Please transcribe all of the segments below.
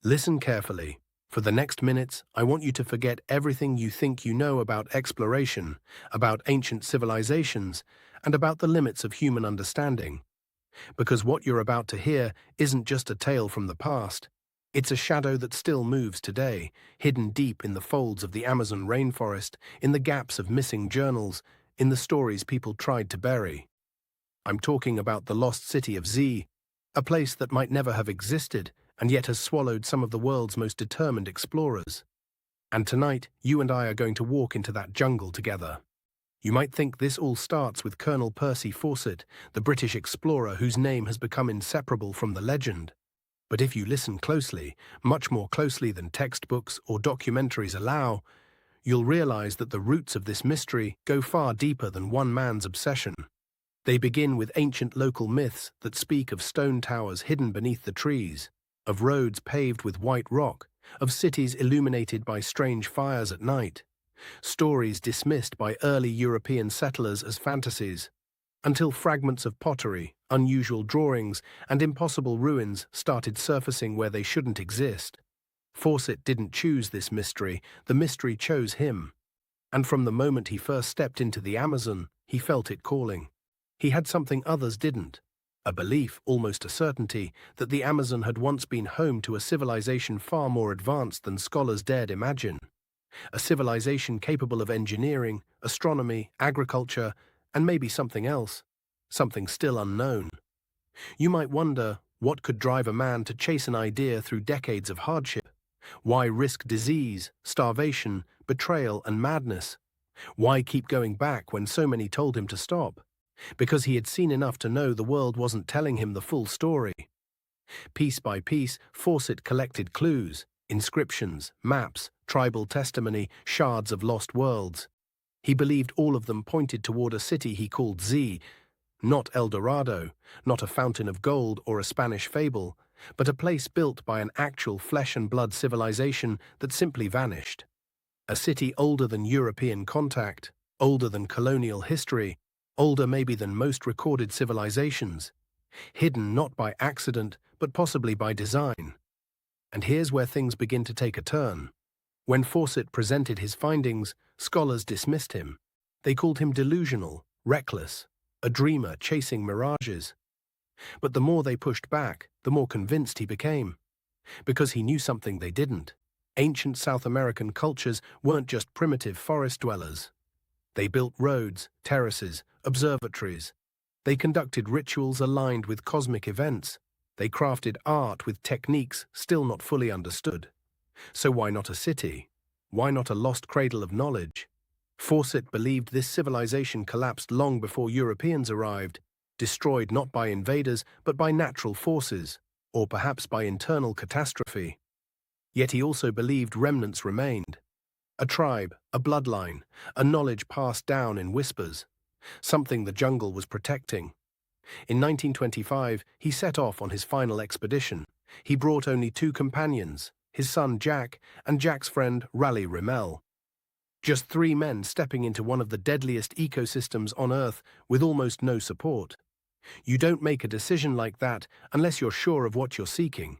Listen carefully. For the next minutes, I want you to forget everything you think you know about exploration, about ancient civilizations, and about the limits of human understanding. Because what you're about to hear isn't just a tale from the past. It's a shadow that still moves today, hidden deep in the folds of the Amazon rainforest, in the gaps of missing journals, in the stories people tried to bury. I'm talking about the lost city of Z, a place that might never have existed and yet has swallowed some of the world's most determined explorers. And tonight, you and I are going to walk into that jungle together. You might think this all starts with Colonel Percy Fawcett, the British explorer whose name has become inseparable from the legend. But if you listen closely, much more closely than textbooks or documentaries allow, you'll realize that the roots of this mystery go far deeper than one man's obsession. They begin with ancient local myths that speak of stone towers hidden beneath the trees, of roads paved with white rock, of cities illuminated by strange fires at night, stories dismissed by early European settlers as fantasies, until fragments of pottery, unusual drawings, and impossible ruins started surfacing where they shouldn't exist. Fawcett didn't choose this mystery, the mystery chose him. And from the moment he first stepped into the Amazon, he felt it calling. He had something others didn't. A belief, almost a certainty, that the Amazon had once been home to a civilization far more advanced than scholars dared imagine. A civilization capable of engineering, astronomy, agriculture, and maybe something else, something still unknown. You might wonder, what could drive a man to chase an idea through decades of hardship? Why risk disease, starvation, betrayal, and madness? Why keep going back when so many told him to stop? Because he had seen enough to know the world wasn't telling him the full story. Piece by piece, Fawcett collected clues, inscriptions, maps, tribal testimony, shards of lost worlds. He believed all of them pointed toward a city he called Z, not El Dorado, not a fountain of gold or a Spanish fable, but a place built by an actual flesh-and-blood civilization that simply vanished. A city older than European contact, older than colonial history, older maybe than most recorded civilizations, hidden not by accident but possibly by design. And here's where things begin to take a turn. When Fawcett presented his findings, scholars dismissed him. They called him delusional, reckless, a dreamer chasing mirages. But the more they pushed back, the more convinced he became. Because he knew something they didn't. Ancient South American cultures weren't just primitive forest dwellers. They built roads, terraces, observatories. They conducted rituals aligned with cosmic events. They crafted art with techniques still not fully understood. So why not a city? Why not a lost cradle of knowledge? Fawcett believed this civilization collapsed long before Europeans arrived, destroyed not by invaders but by natural forces, or perhaps by internal catastrophe. Yet he also believed remnants remained. A tribe, a bloodline, a knowledge passed down in whispers, something the jungle was protecting. In 1925, he set off on his final expedition. He brought only two companions, his son Jack and Jack's friend Raleigh Rimmel. Just three men stepping into one of the deadliest ecosystems on Earth with almost no support. You don't make a decision like that unless you're sure of what you're seeking.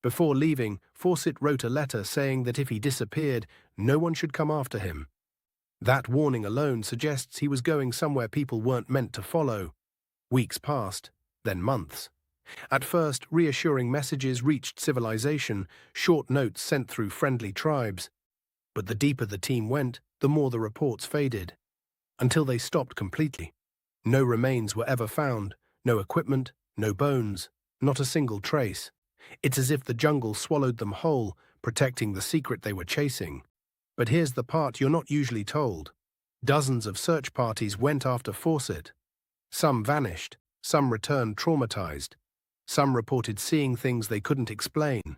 Before leaving, Fawcett wrote a letter saying that if he disappeared, no one should come after him. That warning alone suggests he was going somewhere people weren't meant to follow. Weeks passed, then months. At first, reassuring messages reached civilization, short notes sent through friendly tribes. But the deeper the team went, the more the reports faded, until they stopped completely. No remains were ever found, no equipment, no bones, not a single trace. It's as if the jungle swallowed them whole, protecting the secret they were chasing. But here's the part you're not usually told. Dozens of search parties went after Fawcett. Some vanished, some returned traumatized. Some reported seeing things they couldn't explain.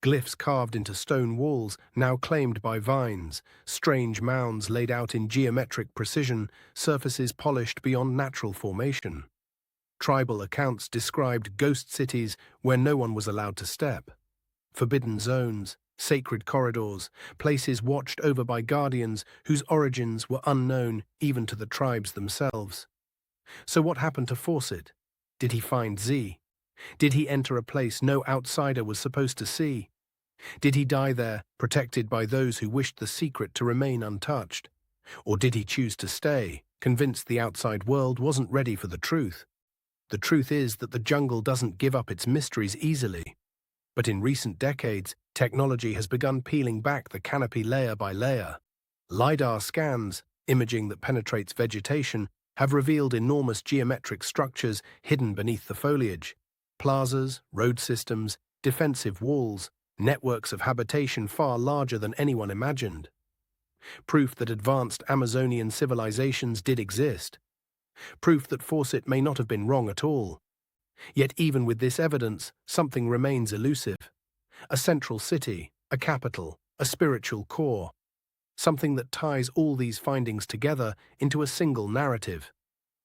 Glyphs carved into stone walls, now claimed by vines, strange mounds laid out in geometric precision, surfaces polished beyond natural formation. Tribal accounts described ghost cities where no one was allowed to step. Forbidden zones, sacred corridors, places watched over by guardians whose origins were unknown even to the tribes themselves. So what happened to Fawcett? Did he find Z? Did he enter a place no outsider was supposed to see? Did he die there, protected by those who wished the secret to remain untouched? Or did he choose to stay, convinced the outside world wasn't ready for the truth? The truth is that the jungle doesn't give up its mysteries easily. But in recent decades, technology has begun peeling back the canopy layer by layer. LiDAR scans, imaging that penetrates vegetation, have revealed enormous geometric structures hidden beneath the foliage. Plazas, road systems, defensive walls, networks of habitation far larger than anyone imagined. Proof that advanced Amazonian civilizations did exist. Proof that Fawcett may not have been wrong at all. Yet even with this evidence, something remains elusive. A central city, a capital, a spiritual core. Something that ties all these findings together into a single narrative.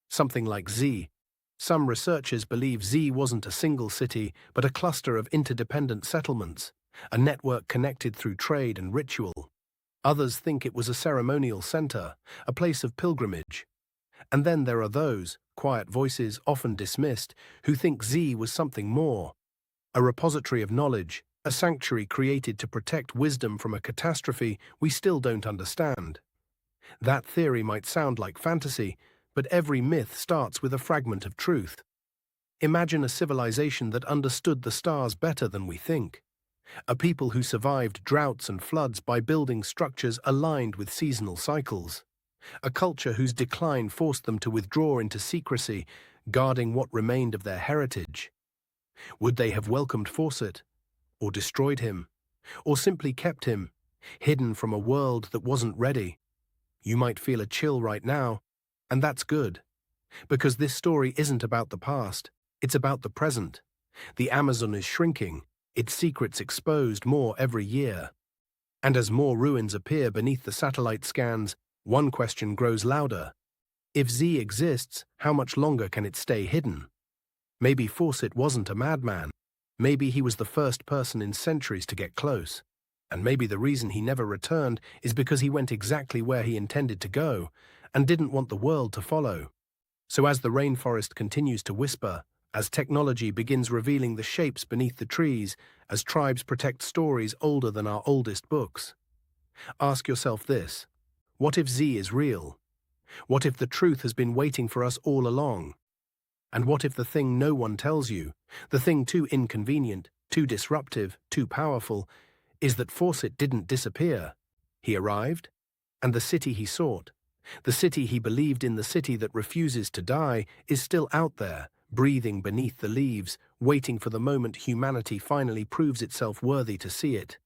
Something like Z. Some researchers believe Z wasn't a single city, but a cluster of interdependent settlements, a network connected through trade and ritual. Others think it was a ceremonial center, a place of pilgrimage. And then there are those, quiet voices often dismissed, who think Z was something more. A repository of knowledge, a sanctuary created to protect wisdom from a catastrophe we still don't understand. That theory might sound like fantasy, but every myth starts with a fragment of truth. Imagine a civilization that understood the stars better than we think. A people who survived droughts and floods by building structures aligned with seasonal cycles. A culture whose decline forced them to withdraw into secrecy, guarding what remained of their heritage. Would they have welcomed Fawcett? Or destroyed him? Or simply kept him, hidden from a world that wasn't ready? You might feel a chill right now, and that's good. Because this story isn't about the past, it's about the present. The Amazon is shrinking, its secrets exposed more every year. And as more ruins appear beneath the satellite scans, one question grows louder. If Z exists, how much longer can it stay hidden? Maybe Fawcett wasn't a madman. Maybe he was the first person in centuries to get close. And maybe the reason he never returned is because he went exactly where he intended to go and didn't want the world to follow. So as the rainforest continues to whisper, as technology begins revealing the shapes beneath the trees, as tribes protect stories older than our oldest books, ask yourself this: what if Z is real? What if the truth has been waiting for us all along? And what if the thing no one tells you, the thing too inconvenient, too disruptive, too powerful, is that Fawcett didn't disappear? He arrived, and the city he sought, the city he believed in, the city that refuses to die, is still out there, breathing beneath the leaves, waiting for the moment humanity finally proves itself worthy to see it.